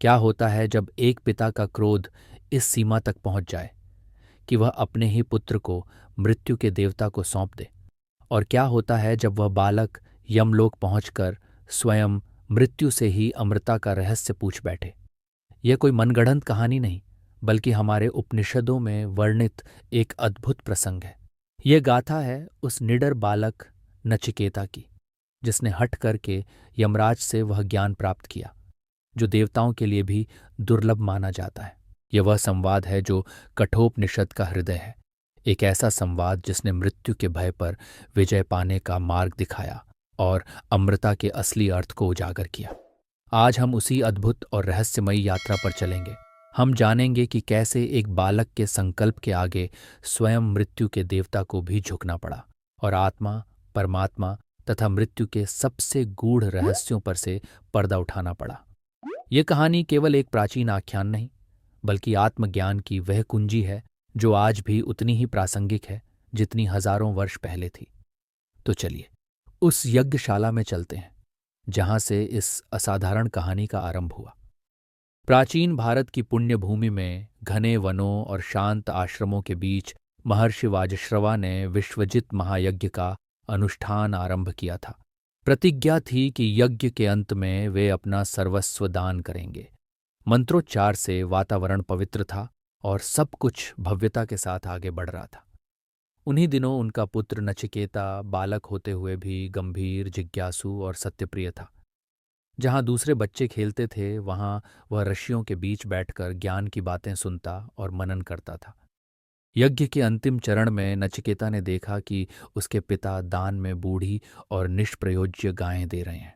क्या होता है जब एक पिता का क्रोध इस सीमा तक पहुंच जाए कि वह अपने ही पुत्र को मृत्यु के देवता को सौंप दे? और क्या होता है जब वह बालक यमलोक पहुंचकर स्वयं मृत्यु से ही अमरता का रहस्य पूछ बैठे? यह कोई मनगढ़ंत कहानी नहीं, बल्कि हमारे उपनिषदों में वर्णित एक अद्भुत प्रसंग है। यह गाथा है उस निडर बालक नचिकेता की, जिसने हठ करके यमराज से वह ज्ञान प्राप्त किया जो देवताओं के लिए भी दुर्लभ माना जाता है। यह वह संवाद है जो कठोपनिषद का हृदय है, एक ऐसा संवाद जिसने मृत्यु के भय पर विजय पाने का मार्ग दिखाया और अमृता के असली अर्थ को उजागर किया। आज हम उसी अद्भुत और रहस्यमयी यात्रा पर चलेंगे। हम जानेंगे कि कैसे एक बालक के संकल्प के आगे स्वयं मृत्यु के देवता को भी झुकना पड़ा और आत्मा, परमात्मा तथा मृत्यु के सबसे गूढ़ रहस्यों पर से पर्दा उठाना पड़ा। यह कहानी केवल एक प्राचीन आख्यान नहीं, बल्कि आत्मज्ञान की वह कुंजी है जो आज भी उतनी ही प्रासंगिक है जितनी हजारों वर्ष पहले थी। तो चलिए उस यज्ञशाला में चलते हैं जहां से इस असाधारण कहानी का आरंभ हुआ। प्राचीन भारत की पुण्य भूमि में घने वनों और शांत आश्रमों के बीच महर्षि वाजश्रवा ने विश्वजित महायज्ञ का अनुष्ठान आरंभ किया था। प्रतिज्ञा थी कि यज्ञ के अंत में वे अपना सर्वस्व दान करेंगे। मंत्रोच्चार से वातावरण पवित्र था और सब कुछ भव्यता के साथ आगे बढ़ रहा था। उन्हीं दिनों उनका पुत्र नचिकेता बालक होते हुए भी गंभीर, जिज्ञासु और सत्यप्रिय था। जहाँ दूसरे बच्चे खेलते थे, वहाँ वह ऋषियों के बीच बैठकर ज्ञान की बातें सुनता और मनन करता था। यज्ञ के अंतिम चरण में नचिकेता ने देखा कि उसके पिता दान में बूढ़ी और निष्प्रयोज्य गायें दे रहे हैं।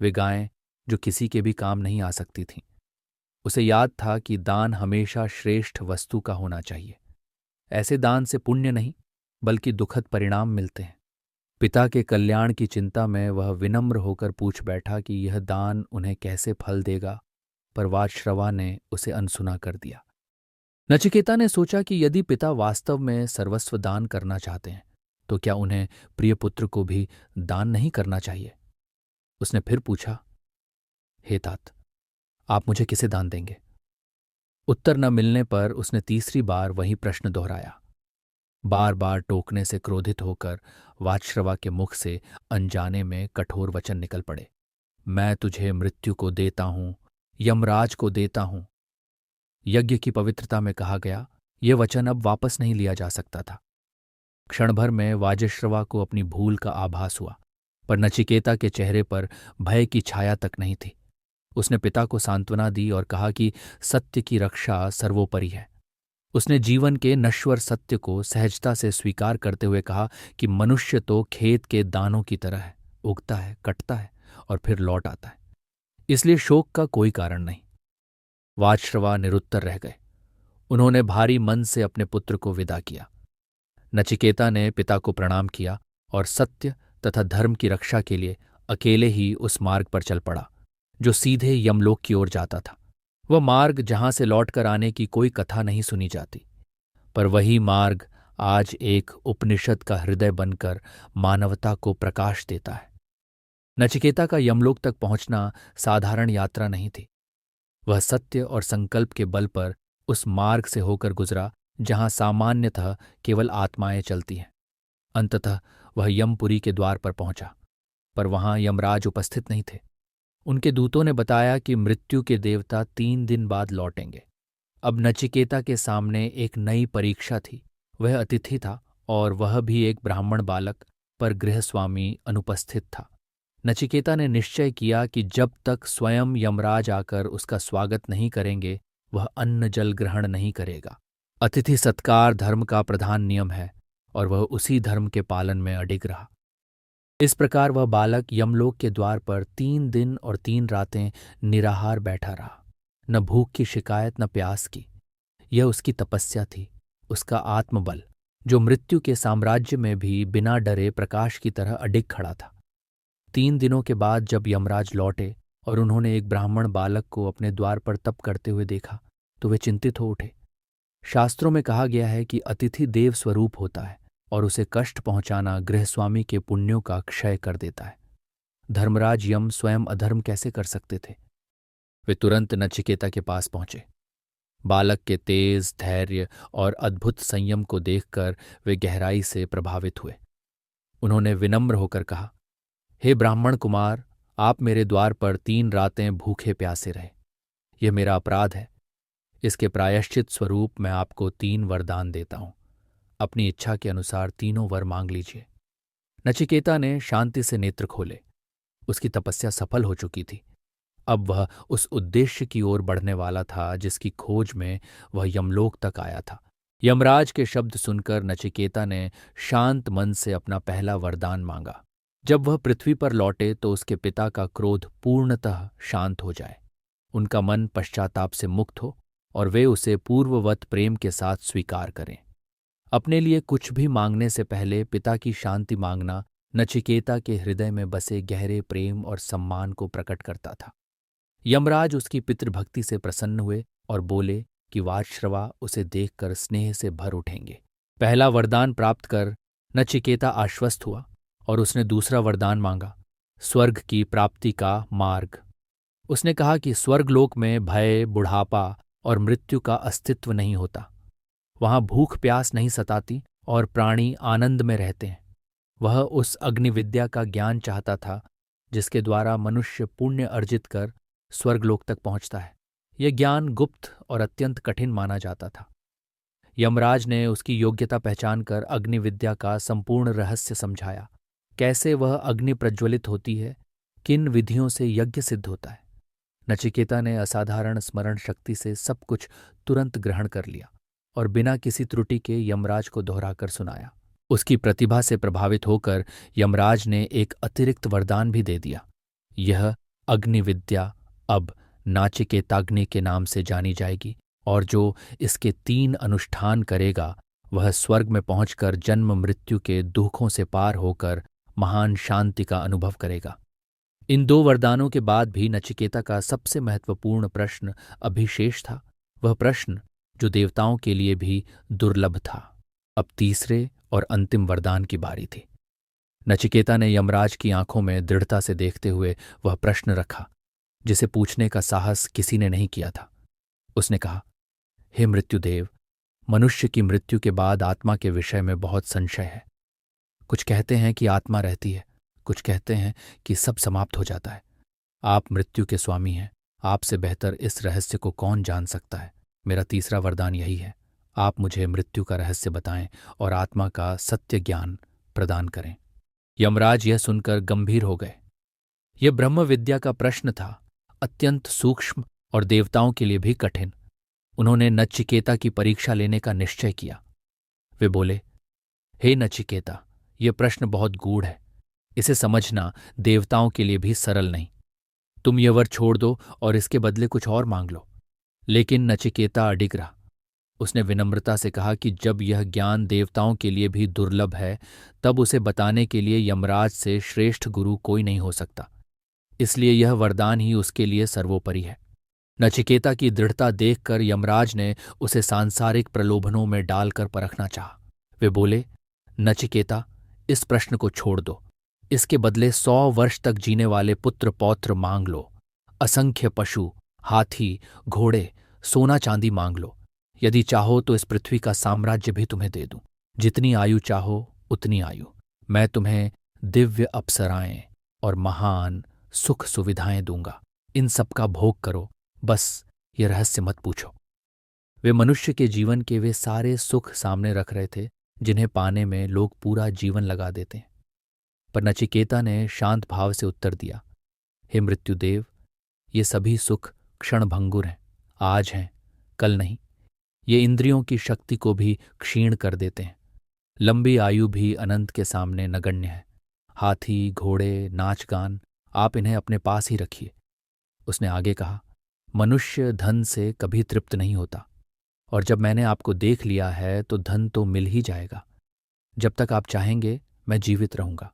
वे गायें जो किसी के भी काम नहीं आ सकती थीं। उसे याद था कि दान हमेशा श्रेष्ठ वस्तु का होना चाहिए। ऐसे दान से पुण्य नहीं, बल्कि दुखद परिणाम मिलते हैं। पिता के कल्याण की चिंता में वह विनम्र होकर पूछ बैठा कि यह दान उन्हें कैसे फल देगा, पर वाजश्रवा ने उसे अनसुना कर दिया। नचिकेता ने सोचा कि यदि पिता वास्तव में सर्वस्व दान करना चाहते हैं, तो क्या उन्हें प्रिय पुत्र को भी दान नहीं करना चाहिए? उसने फिर पूछा, हे तात, आप मुझे किसे दान देंगे? उत्तर न मिलने पर उसने तीसरी बार वही प्रश्न दोहराया। बार बार टोकने से क्रोधित होकर वाजश्रवा के मुख से अनजाने में कठोर वचन निकल पड़े। मैं तुझे मृत्यु को देता हूं, यमराज को देता हूं। यज्ञ की पवित्रता में कहा गया यह वचन अब वापस नहीं लिया जा सकता था। क्षण भर में वाजश्रवा को अपनी भूल का आभास हुआ, पर नचिकेता के चेहरे पर भय की छाया तक नहीं थी। उसने पिता को सांत्वना दी और कहा कि सत्य की रक्षा सर्वोपरि है। उसने जीवन के नश्वर सत्य को सहजता से स्वीकार करते हुए कहा कि मनुष्य तो खेत के दानों की तरह है, उगता है, कटता है और फिर लौट आता है, इसलिए शोक का कोई कारण नहीं। वाजश्रवा निरुत्तर रह गए। उन्होंने भारी मन से अपने पुत्र को विदा किया। नचिकेता ने पिता को प्रणाम किया और सत्य तथा धर्म की रक्षा के लिए अकेले ही उस मार्ग पर चल पड़ा जो सीधे यमलोक की ओर जाता था। वह मार्ग जहां से लौटकर आने की कोई कथा नहीं सुनी जाती, पर वही मार्ग आज एक उपनिषद का हृदय बनकर मानवता को प्रकाश देता है। नचिकेता का यमलोक तक पहुंचना साधारण यात्रा नहीं थी। वह सत्य और संकल्प के बल पर उस मार्ग से होकर गुजरा जहां सामान्यतः केवल आत्माएं चलती हैं। अंततः वह यमपुरी के द्वार पर पहुंचा, पर वहां यमराज उपस्थित नहीं थे। उनके दूतों ने बताया कि मृत्यु के देवता 3 दिन बाद लौटेंगे। अब नचिकेता के सामने एक नई परीक्षा थी। वह अतिथि था और वह भी एक ब्राह्मण बालक, पर गृहस्वामी अनुपस्थित था। नचिकेता ने निश्चय किया कि जब तक स्वयं यमराज आकर उसका स्वागत नहीं करेंगे, वह अन्न जल ग्रहण नहीं करेगा। अतिथि सत्कार धर्म का प्रधान नियम है और वह उसी धर्म के पालन में अडिग रहा। इस प्रकार वह बालक यमलोक के द्वार पर 3 दिन और 3 रातें निराहार बैठा रहा। न भूख की शिकायत, न प्यास की। यह उसकी तपस्या थी, उसका आत्मबल, जो मृत्यु के साम्राज्य में भी बिना डरे प्रकाश की तरह अडिग खड़ा था। 3 दिनों के बाद जब यमराज लौटे और उन्होंने एक ब्राह्मण बालक को अपने द्वार पर तप करते हुए देखा, तो वे चिंतित हो उठे। शास्त्रों में कहा गया है कि अतिथि देव स्वरूप होता है और उसे कष्ट पहुंचाना गृहस्वामी के पुण्यों का क्षय कर देता है। धर्मराज यम स्वयं अधर्म कैसे कर सकते थे? वे तुरंत नचिकेता के पास पहुंचे। बालक के तेज धैर्य और अद्भुत संयम को देखकर वे गहराई से प्रभावित हुए। उन्होंने विनम्र होकर कहा, हे ब्राह्मण कुमार, आप मेरे द्वार पर 3 रातें भूखे प्यासे रहे। यह मेरा अपराध है। इसके प्रायश्चित स्वरूप मैं आपको 3 वरदान देता हूं। अपनी इच्छा के अनुसार तीनों वर मांग लीजिए। नचिकेता ने शांति से नेत्र खोले। उसकी तपस्या सफल हो चुकी थी। अब वह उस उद्देश्य की ओर बढ़ने वाला था जिसकी खोज में वह यमलोक तक आया था। यमराज के शब्द सुनकर नचिकेता ने शांत मन से अपना पहला वरदान मांगा। जब वह पृथ्वी पर लौटे तो उसके पिता का क्रोध पूर्णतः शांत हो जाए, उनका मन पश्चाताप से मुक्त हो और वे उसे पूर्ववत प्रेम के साथ स्वीकार करें। अपने लिए कुछ भी मांगने से पहले पिता की शांति मांगना नचिकेता के हृदय में बसे गहरे प्रेम और सम्मान को प्रकट करता था। यमराज उसकी पितृभक्ति से प्रसन्न हुए और बोले कि वाजश्रवा उसे देखकर स्नेह से भर उठेंगे। पहला वरदान प्राप्त कर नचिकेता आश्वस्त हुआ और उसने दूसरा वरदान मांगा, स्वर्ग की प्राप्ति का मार्ग। उसने कहा कि स्वर्गलोक में भय, बुढ़ापा और मृत्यु का अस्तित्व नहीं होता। वहां भूख प्यास नहीं सताती और प्राणी आनंद में रहते हैं। वह उस अग्निविद्या का ज्ञान चाहता था जिसके द्वारा मनुष्य पुण्य अर्जित कर स्वर्गलोक तक पहुंचता है। यह ज्ञान गुप्त और अत्यंत कठिन माना जाता था। यमराज ने उसकी योग्यता पहचान कर अग्निविद्या का संपूर्ण रहस्य समझाया। कैसे वह अग्नि प्रज्वलित होती है, किन विधियों से यज्ञ सिद्ध होता है। नचिकेता ने असाधारण स्मरण शक्ति से सब कुछ तुरंत ग्रहण कर लिया और बिना किसी त्रुटि के यमराज को दोहराकर सुनाया। उसकी प्रतिभा से प्रभावित होकर यमराज ने एक अतिरिक्त वरदान भी दे दिया। यह अग्निविद्या अब नाचिकेताग्नि के नाम से जानी जाएगी और जो इसके 3 अनुष्ठान करेगा वह स्वर्ग में पहुंचकर जन्म मृत्यु के दुखों से पार होकर महान शांति का अनुभव करेगा। इन 2 वरदानों के बाद भी नचिकेता का सबसे महत्वपूर्ण प्रश्न अभी शेष था, वह प्रश्न जो देवताओं के लिए भी दुर्लभ था। अब तीसरे और अंतिम वरदान की बारी थी। नचिकेता ने यमराज की आंखों में दृढ़ता से देखते हुए वह प्रश्न रखा जिसे पूछने का साहस किसी ने नहीं किया था। उसने कहा, हे मृत्युदेव, मनुष्य की मृत्यु के बाद आत्मा के विषय में बहुत संशय है। कुछ कहते हैं कि आत्मा रहती है, कुछ कहते हैं कि सब समाप्त हो जाता है। आप मृत्यु के स्वामी हैं, आपसे बेहतर इस रहस्य को कौन जान सकता है। मेरा तीसरा वरदान यही है, आप मुझे मृत्यु का रहस्य बताएं और आत्मा का सत्य ज्ञान प्रदान करें। यमराज यह सुनकर गंभीर हो गए। यह ब्रह्म विद्या का प्रश्न था, अत्यंत सूक्ष्म और देवताओं के लिए भी कठिन। उन्होंने नचिकेता की परीक्षा लेने का निश्चय किया। वे बोले, हे नचिकेता, यह प्रश्न बहुत गूढ़ है। इसे समझना देवताओं के लिए भी सरल नहीं। तुम यह वर छोड़ दो और इसके बदले कुछ और मांग लो। लेकिन नचिकेता अडिग रहा। उसने विनम्रता से कहा कि जब यह ज्ञान देवताओं के लिए भी दुर्लभ है तब उसे बताने के लिए यमराज से श्रेष्ठ गुरु कोई नहीं हो सकता। इसलिए यह वरदान ही उसके लिए सर्वोपरि है। नचिकेता की दृढ़ता देखकर यमराज ने उसे सांसारिक प्रलोभनों में डालकर परखना चाहा। वे बोले, नचिकेता, इस प्रश्न को छोड़ दो। इसके बदले 100 वर्ष तक जीने वाले पुत्र पौत्र मांग लो। असंख्य पशु, हाथी, घोड़े, सोना चांदी मांग लो। यदि चाहो तो इस पृथ्वी का साम्राज्य भी तुम्हें दे दूं। जितनी आयु चाहो उतनी आयु। मैं तुम्हें दिव्य अप्सराएं और महान सुख सुविधाएं दूंगा। इन सब का भोग करो, बस ये रहस्य मत पूछो। वे मनुष्य के जीवन के वे सारे सुख सामने रख रहे थे जिन्हें पाने में लोग पूरा जीवन लगा देते हैं। पर नचिकेता ने शांत भाव से उत्तर दिया, हे मृत्युदेव, ये सभी सुख क्षणभंगुर हैं, आज हैं, कल नहीं। ये इंद्रियों की शक्ति को भी क्षीण कर देते हैं। लंबी आयु भी अनंत के सामने नगण्य है। हाथी, घोड़े, नाच गान, आप इन्हें अपने पास ही रखिए। उसने आगे कहा, मनुष्य धन से कभी तृप्त नहीं होता और जब मैंने आपको देख लिया है तो धन तो मिल ही जाएगा। जब तक आप चाहेंगे मैं जीवित रहूंगा।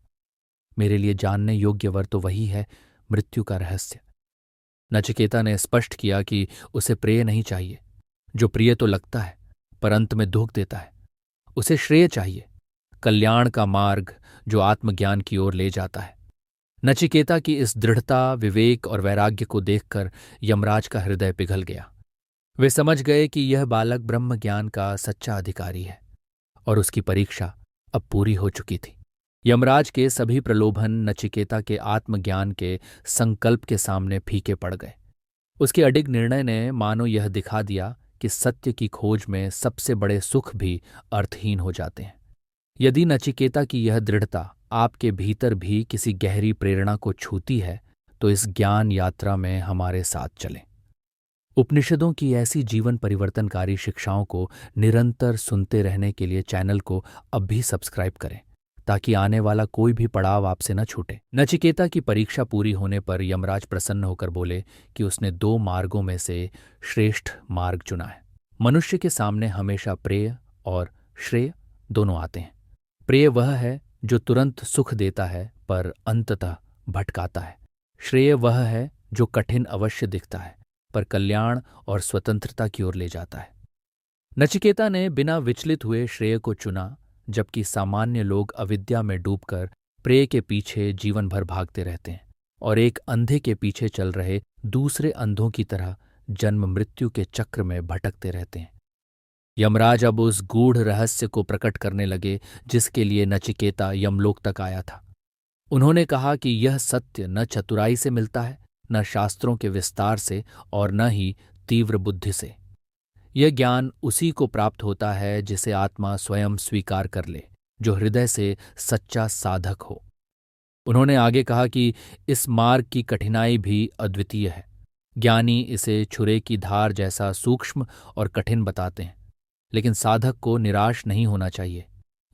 मेरे लिए जानने योग्य वर तो वही है, मृत्यु का रहस्य। नचिकेता ने स्पष्ट किया कि उसे प्रेय नहीं चाहिए, जो प्रिय तो लगता है पर अंत में दुख देता है। उसे श्रेय चाहिए, कल्याण का मार्ग जो आत्मज्ञान की ओर ले जाता है। नचिकेता की इस दृढ़ता, विवेक और वैराग्य को देखकर यमराज का हृदय पिघल गया। वे समझ गए कि यह बालक ब्रह्म ज्ञान का सच्चा अधिकारी है और उसकी परीक्षा अब पूरी हो चुकी थी। यमराज के सभी प्रलोभन नचिकेता के आत्मज्ञान के संकल्प के सामने फीके पड़ गए। उसके अडिग निर्णय ने मानो यह दिखा दिया कि सत्य की खोज में सबसे बड़े सुख भी अर्थहीन हो जाते हैं। यदि नचिकेता की यह दृढ़ता आपके भीतर भी किसी गहरी प्रेरणा को छूती है तो इस ज्ञान यात्रा में हमारे साथ चलें। उपनिषदों की ऐसी जीवन परिवर्तनकारी शिक्षाओं को निरंतर सुनते रहने के लिए चैनल को अब भी सब्सक्राइब करें ताकि आने वाला कोई भी पड़ाव आपसे न छूटे। नचिकेता की परीक्षा पूरी होने पर यमराज प्रसन्न होकर बोले कि उसने 2 मार्गों में से श्रेष्ठ मार्ग चुना है। मनुष्य के सामने हमेशा प्रेय और श्रेय दोनों आते हैं। प्रेय वह है जो तुरंत सुख देता है पर अंततः भटकाता है। श्रेय वह है जो कठिन अवश्य दिखता है पर कल्याण और स्वतंत्रता की ओर ले जाता है। नचिकेता ने बिना विचलित हुए श्रेय को चुना, जबकि सामान्य लोग अविद्या में डूबकर प्रेय के पीछे जीवन भर भागते रहते हैं और एक अंधे के पीछे चल रहे दूसरे अंधों की तरह जन्म मृत्यु के चक्र में भटकते रहते हैं। यमराज अब उस गूढ़ रहस्य को प्रकट करने लगे जिसके लिए नचिकेता यमलोक तक आया था। उन्होंने कहा कि यह सत्य न चतुराई से मिलता है, न शास्त्रों के विस्तार से और न ही तीव्र बुद्धि से। यह ज्ञान उसी को प्राप्त होता है जिसे आत्मा स्वयं स्वीकार कर ले, जो हृदय से सच्चा साधक हो। उन्होंने आगे कहा कि इस मार्ग की कठिनाई भी अद्वितीय है। ज्ञानी इसे छुरे की धार जैसा सूक्ष्म और कठिन बताते हैं, लेकिन साधक को निराश नहीं होना चाहिए।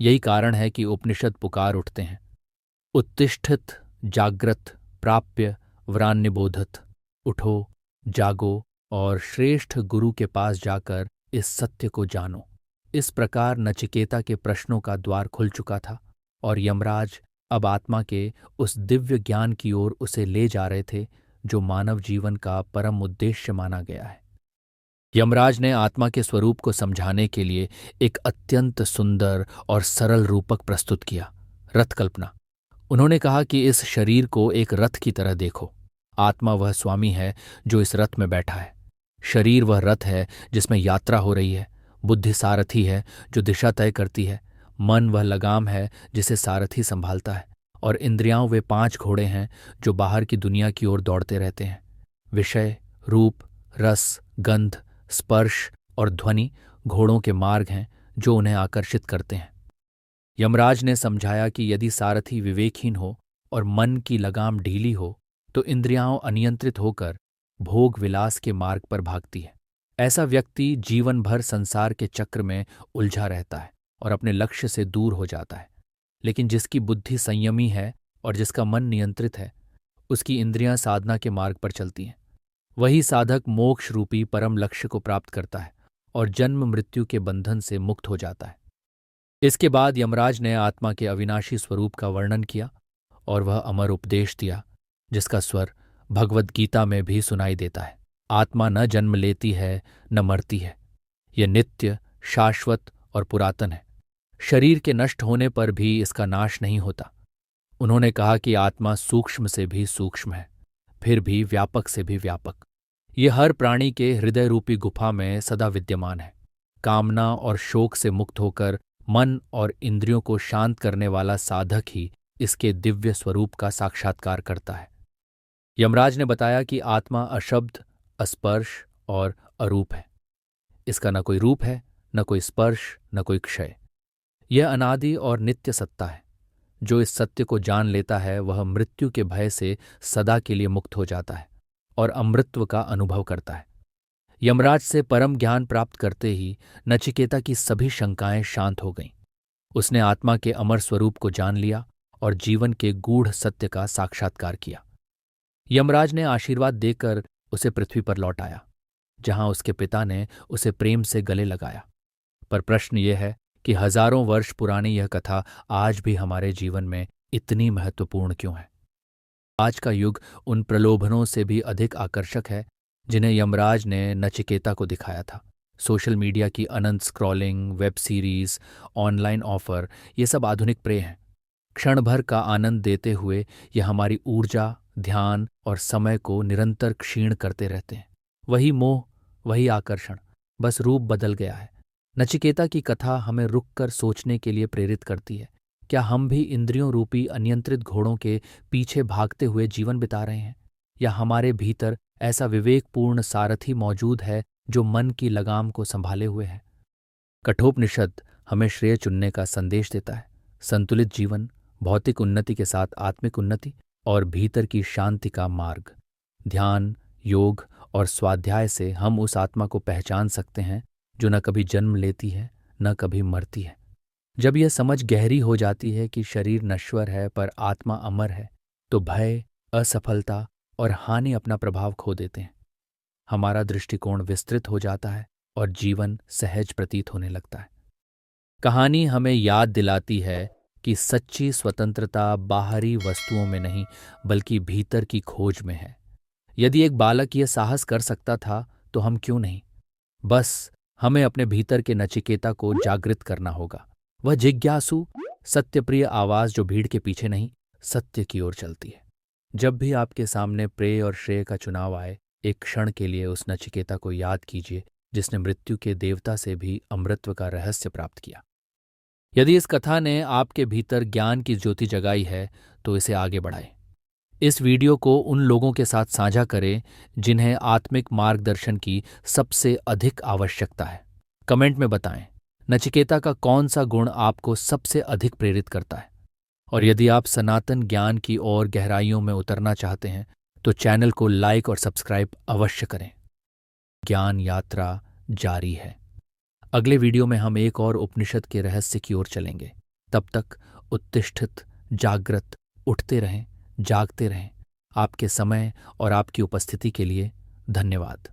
यही कारण है कि उपनिषद पुकार उठते हैं, उत्तिष्ठित जाग्रत प्राप्य वरान्यबोधत। उठो, जागो और श्रेष्ठ गुरु के पास जाकर इस सत्य को जानो। इस प्रकार नचिकेता के प्रश्नों का द्वार खुल चुका था और यमराज अब आत्मा के उस दिव्य ज्ञान की ओर उसे ले जा रहे थे जो मानव जीवन का परम उद्देश्य माना गया है। यमराज ने आत्मा के स्वरूप को समझाने के लिए एक अत्यंत सुंदर और सरल रूपक प्रस्तुत किया, रथ कल्पना। उन्होंने कहा कि इस शरीर को एक रथ की तरह देखो। आत्मा वह स्वामी है जो इस रथ में बैठा है। शरीर वह रथ है जिसमें यात्रा हो रही है। बुद्धि सारथी है जो दिशा तय करती है। मन वह लगाम है जिसे सारथी संभालता है और इंद्रियां वे 5 घोड़े हैं जो बाहर की दुनिया की ओर दौड़ते रहते हैं। विषय, रूप, रस, गंध, स्पर्श और ध्वनि घोड़ों के मार्ग हैं जो उन्हें आकर्षित करते हैं। यमराज ने समझाया कि यदि सारथी विवेकहीन हो और मन की लगाम ढीली हो तो इंद्रियां अनियंत्रित होकर भोग विलास के मार्ग पर भागती है। ऐसा व्यक्ति जीवन भर संसार के चक्र में उलझा रहता है और अपने लक्ष्य से दूर हो जाता है। लेकिन जिसकी बुद्धि संयमी है और जिसका मन नियंत्रित है, उसकी इंद्रियां साधना के मार्ग पर चलती हैं। वही साधक मोक्ष रूपी परम लक्ष्य को प्राप्त करता है और जन्म मृत्यु के बंधन से मुक्त हो जाता है। इसके बाद यमराज ने आत्मा के अविनाशी स्वरूप का वर्णन किया और वह अमर उपदेश दिया जिसका स्वर भगवद गीता में भी सुनाई देता है। आत्मा न जन्म लेती है न मरती है। यह नित्य, शाश्वत और पुरातन है। शरीर के नष्ट होने पर भी इसका नाश नहीं होता। उन्होंने कहा कि आत्मा सूक्ष्म से भी सूक्ष्म है, फिर भी व्यापक से भी व्यापक। ये हर प्राणी के हृदय रूपी गुफा में सदा विद्यमान है। कामना और शोक से मुक्त होकर मन और इंद्रियों को शांत करने वाला साधक ही इसके दिव्य स्वरूप का साक्षात्कार करता है। यमराज ने बताया कि आत्मा अशब्द, अस्पर्श और अरूप है। इसका न कोई रूप है, न कोई स्पर्श, न कोई क्षय। यह अनादि और नित्य सत्ता है। जो इस सत्य को जान लेता है वह मृत्यु के भय से सदा के लिए मुक्त हो जाता है और अमृतत्व का अनुभव करता है। यमराज से परम ज्ञान प्राप्त करते ही नचिकेता की सभी शंकाएं शांत हो गईं। उसने आत्मा के अमर स्वरूप को जान लिया और जीवन के गूढ़ सत्य का साक्षात्कार किया। यमराज ने आशीर्वाद देकर उसे पृथ्वी पर लौटाया, जहां उसके पिता ने उसे प्रेम से गले लगाया। पर प्रश्न यह है कि हजारों वर्ष पुरानी यह कथा आज भी हमारे जीवन में इतनी महत्वपूर्ण क्यों है? आज का युग उन प्रलोभनों से भी अधिक आकर्षक है जिन्हें यमराज ने नचिकेता को दिखाया था। सोशल मीडिया की अनंत scrolling, web series, online offer, ये सब आधुनिक प्रेय हैं। क्षण भर का आनंद देते हुए यह हमारी ऊर्जा, ध्यान और समय को निरंतर क्षीण करते रहते हैं। वही मोह, वही आकर्षण, बस रूप बदल गया है। नचिकेता की कथा हमें रुककर सोचने के लिए प्रेरित करती है। क्या हम भी इंद्रियों रूपी अनियंत्रित घोड़ों के पीछे भागते हुए जीवन बिता रहे हैं, या हमारे भीतर ऐसा विवेकपूर्ण सारथी मौजूद है जो मन की लगाम को संभाले हुए है? कठोपनिषद हमें श्रेय चुनने का संदेश देता है। संतुलित जीवन, भौतिक उन्नति के साथ आत्मिक उन्नति और भीतर की शांति का मार्ग। ध्यान, योग और स्वाध्याय से हम उस आत्मा को पहचान सकते हैं जो न कभी जन्म लेती है, न कभी मरती है। जब यह समझ गहरी हो जाती है कि शरीर नश्वर है पर आत्मा अमर है, तो भय, असफलता और हानि अपना प्रभाव खो देते हैं। हमारा दृष्टिकोण विस्तृत हो जाता है और जीवन सहज प्रतीत होने लगता है। कहानी हमें याद दिलाती है कि सच्ची स्वतंत्रता बाहरी वस्तुओं में नहीं, बल्कि भीतर की खोज में है। यदि एक बालक यह साहस कर सकता था, तो हम क्यों नहीं? बस हमें अपने भीतर के नचिकेता को जागृत करना होगा। वह जिज्ञासु, सत्यप्रिय आवाज जो भीड़ के पीछे नहीं, सत्य की ओर चलती है। जब भी आपके सामने प्रेय और श्रेय का चुनाव आए, एक क्षण के लिए उस नचिकेता को याद कीजिए जिसने मृत्यु के देवता से भी अमृत्व का रहस्य प्राप्त किया। यदि इस कथा ने आपके भीतर ज्ञान की ज्योति जगाई है, तो इसे आगे बढ़ाएं। इस वीडियो को उन लोगों के साथ साझा करें जिन्हें आत्मिक मार्गदर्शन की सबसे अधिक आवश्यकता है। कमेंट में बताएं, नचिकेता का कौन सा गुण आपको सबसे अधिक प्रेरित करता है? और यदि आप सनातन ज्ञान की ओर गहराइयों में उतरना चाहते हैं, तो चैनल को लाइक और सब्सक्राइब अवश्य करें। ज्ञान यात्रा जारी है। अगले वीडियो में हम एक और उपनिषद के रहस्य की ओर चलेंगे। तब तक उत्तिष्ठित, जागृत, उठते रहें, जागते रहें। आपके समय और आपकी उपस्थिति के लिए धन्यवाद।